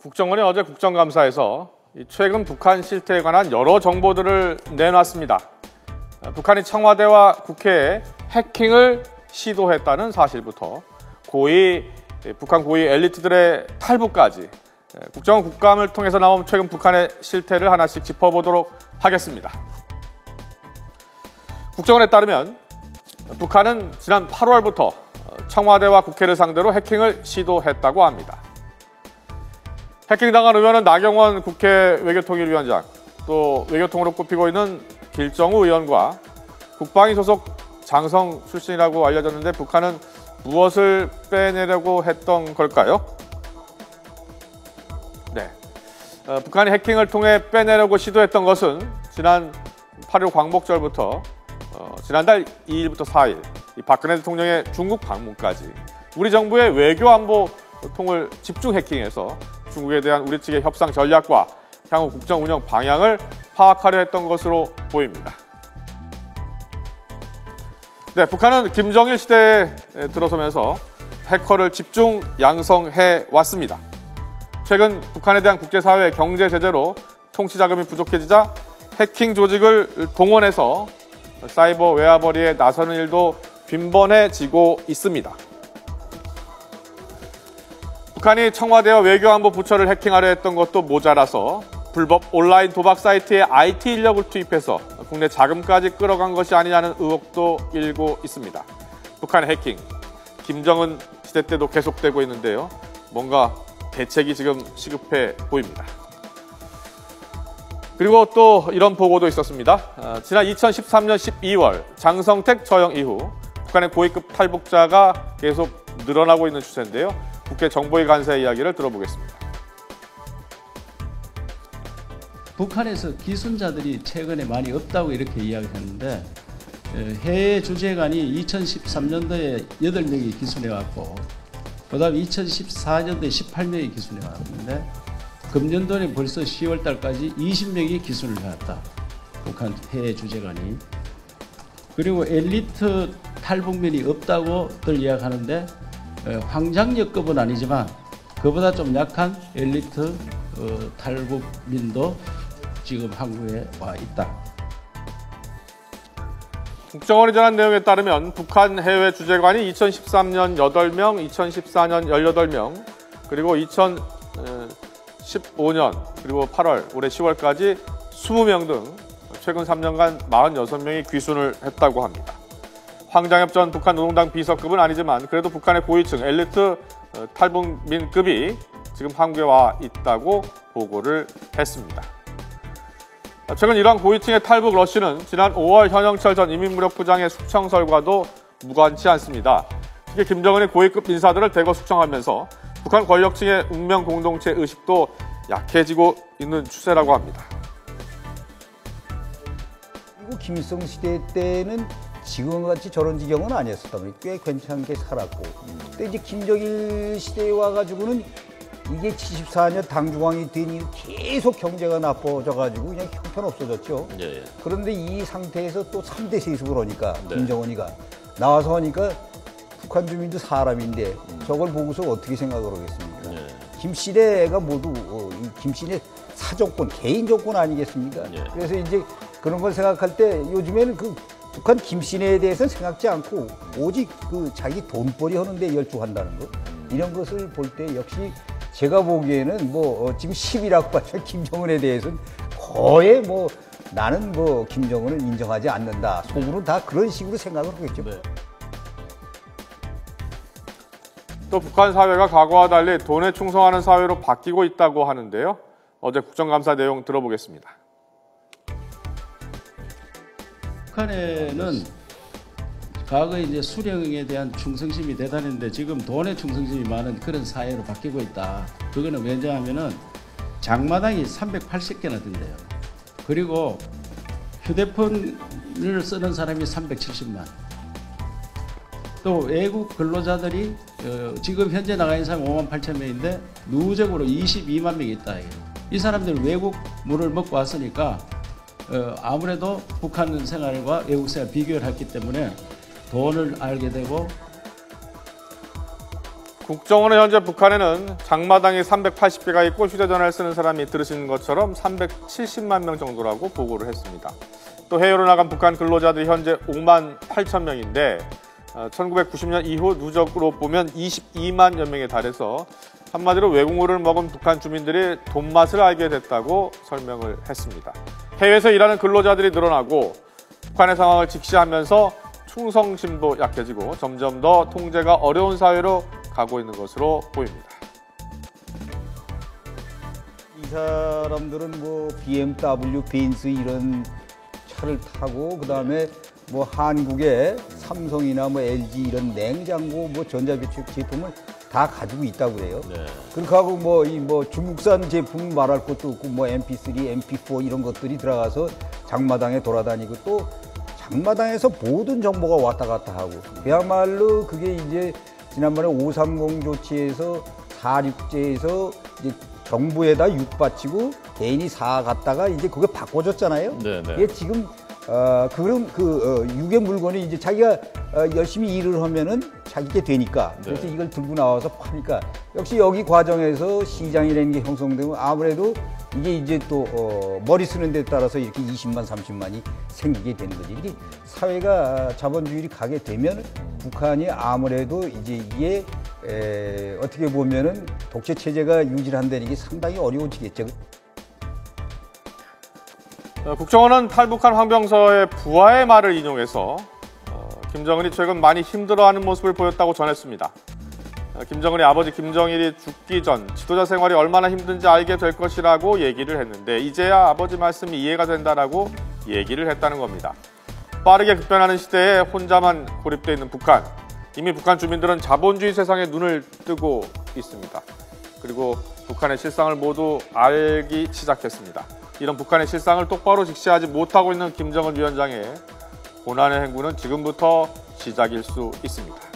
국정원이 어제 국정감사에서 최근 북한 실태에 관한 여러 정보들을 내놨습니다. 북한이 청와대와 국회에 해킹을 시도했다는 사실부터 북한 고위 엘리트들의 탈북까지 국정원 국감을 통해서 나온 최근 북한의 실태를 하나씩 짚어보도록 하겠습니다. 국정원에 따르면 북한은 지난 8월부터 청와대와 국회를 상대로 해킹을 시도했다고 합니다. 해킹당한 의원은 나경원 국회 외교통일위원장, 또 외교통으로 꼽히고 있는 길정우 의원과 국방위 소속 장성 출신이라고 알려졌는데 북한은 무엇을 빼내려고 했던 걸까요? 네, 북한이 해킹을 통해 빼내려고 시도했던 것은 지난 8일 광복절부터 지난달 2일부터 4일 박근혜 대통령의 중국 방문까지 우리 정부의 외교안보 통을 집중 해킹해서 중국에 대한 우리 측의 협상 전략과 향후 국정 운영 방향을 파악하려 했던 것으로 보입니다. 네, 북한은 김정일 시대에 들어서면서 해커를 집중 양성해 왔습니다. 최근 북한에 대한 국제사회의 경제 제재로 통치 자금이 부족해지자 해킹 조직을 동원해서 사이버 외화벌이에 나서는 일도 빈번해지고 있습니다. 북한이 청와대와 외교안보 부처를 해킹하려 했던 것도 모자라서 불법 온라인 도박 사이트에 IT 인력을 투입해서 국내 자금까지 끌어간 것이 아니냐는 의혹도 일고 있습니다. 북한의 해킹, 김정은 시대 때도 계속되고 있는데요. 뭔가 대책이 지금 시급해 보입니다. 그리고 또 이런 보고도 있었습니다. 지난 2013년 12월 장성택 처형 이후 북한의 고위급 탈북자가 계속 늘어나고 있는 추세인데요. 국회 정보위 간사의 이야기를 들어보겠습니다. 북한에서 기순자들이 최근에 많이 없다고 이렇게 이야기했는데 해외 주재관이 2013년도에 8명이 기순해왔고 그 다음 2014년도에 18명이 기순해왔는데 금년도에 벌써 10월 달까지 20명이 기순을 해왔다. 북한 해외 주재관이. 그리고 엘리트 탈북민이 없다고들 이야기하는데 황장역급은 아니지만 그보다 좀 약한 엘리트 탈북민도 지금 한국에 와 있다. 국정원이 전한 내용에 따르면 북한 해외 주재관이 2013년 8명, 2014년 18명, 그리고 2015년 그리고 8월, 올해 10월까지 20명 등 최근 3년간 46명이 귀순을 했다고 합니다. 황장엽 전 북한 노동당 비서급은 아니지만 그래도 북한의 고위층 엘리트 탈북민급이 지금 한국에 와 있다고 보고를 했습니다. 최근 이러한 고위층의 탈북 러시는 지난 5월 현영철 전 인민무력부장의 숙청설과도 무관치 않습니다. 특히 김정은이 고위급 인사들을 대거 숙청하면서 북한 권력층의 운명 공동체 의식도 약해지고 있는 추세라고 합니다. 그리고 김일성 시대 때는 지금같이 저런 지경은 아니었었다면 꽤 괜찮게 살았고 근데 이제 김정일 시대에 와가지고는 이게 74년 당중앙이 된 이후 계속 경제가 나빠져가지고 그냥 형편없어졌죠. 예. 그런데 이 상태에서 또 3대 세습을 하니까 네. 김정은이가 나와서 하니까 북한 주민도 사람인데 저걸 보고서 어떻게 생각을 하겠습니까? 예. 김씨네가 모두 김씨네 사정권, 개인 조건 아니겠습니까? 예. 그래서 이제 그런 걸 생각할 때 요즘에는 북한 김씨네에 대해서는 생각지 않고 오직 자기 돈벌이 하는 데 열중한다는 것 이런 것을 볼 때 역시 제가 보기에는 지금 10이라고 봐서 김정은에 대해서는 거의 나는 김정은을 인정하지 않는다. 속으로는 다 그런 식으로 생각을 하겠죠. 네. 또 북한 사회가 과거와 달리 돈에 충성하는 사회로 바뀌고 있다고 하는데요. 어제 국정감사 내용 들어보겠습니다. 북한에는 과거에 이제 수령에 대한 충성심이 대단했는데 지금 돈에 충성심이 많은 그런 사회로 바뀌고 있다. 그거는 왜냐하면은 장마당이 380개나 된대요. 그리고 휴대폰을 쓰는 사람이 370만. 또 외국 근로자들이 지금 현재 나가 있는 사람이 5만 8천 명인데 누적으로 22만 명이 있다. 이 사람들 외국 물을 먹고 왔으니까 아무래도 북한 생활과 외국 생활 비교를 했기 때문에 돈을 알게 되고 국정원은 현재 북한에는 장마당이 380개가 있고 휴대전화를 쓰는 사람이 들으신 것처럼 370만 명 정도라고 보고를 했습니다. 또 해외로 나간 북한 근로자들이 현재 5만 8천 명인데 1990년 이후 누적으로 보면 22만여 명에 달해서 한마디로 외국물을 먹은 북한 주민들이 돈맛을 알게 됐다고 설명을 했습니다. 해외에서 일하는 근로자들이 늘어나고 북한의 상황을 직시하면서 충성심도 약해지고 점점 더 통제가 어려운 사회로 가고 있는 것으로 보입니다. 이 사람들은 뭐 BMW, 벤츠 이런 차를 타고 그다음에 뭐 한국의 삼성이나 뭐 LG 이런 냉장고 뭐 전자배출 제품을 다 가지고 있다고 그래요. 네. 그렇게 하고 뭐 중국산 제품 말할 것도 없고 뭐 MP3, MP4 이런 것들이 들어가서 장마당에 돌아다니고 또 장마당에서 모든 정보가 왔다 갔다 하고 그야말로 그게 이제 지난번에 530 조치에서 4.6제에서 이제 정부에다 육바치고 개인이 사갔다가 이제 그게 바꿔줬잖아요. 네, 네. 이게 지금 그럼 육의 물건이 이제 자기가 열심히 일을 하면은 자기게 되니까 그래서 네. 이걸 들고 나와서 파니까 역시 여기 과정에서 시장이라는 게 형성되면 아무래도 이게 이제 또 머리 쓰는 데 따라서 이렇게 20만, 30만이 생기게 되는 거지. 이게 사회가 자본주의로 가게 되면 북한이 아무래도 이제 이게 어떻게 보면은 독재 체제가 유지한다는 게 상당히 어려워지겠죠. 국정원은 탈북한 황병서의 부하의 말을 인용해서 김정은이 최근 많이 힘들어하는 모습을 보였다고 전했습니다. 김정은이 아버지 김정일이 죽기 전 지도자 생활이 얼마나 힘든지 알게 될 것이라고 얘기를 했는데 이제야 아버지 말씀이 이해가 된다라고 얘기를 했다는 겁니다. 빠르게 급변하는 시대에 혼자만 고립되어 있는 북한. 이미 북한 주민들은 자본주의 세상에 눈을 뜨고 있습니다. 그리고 북한의 실상을 모두 알기 시작했습니다. 이런 북한의 실상을 똑바로 직시하지 못하고 있는 김정은 위원장의 고난의 행군은 지금부터 시작일 수 있습니다.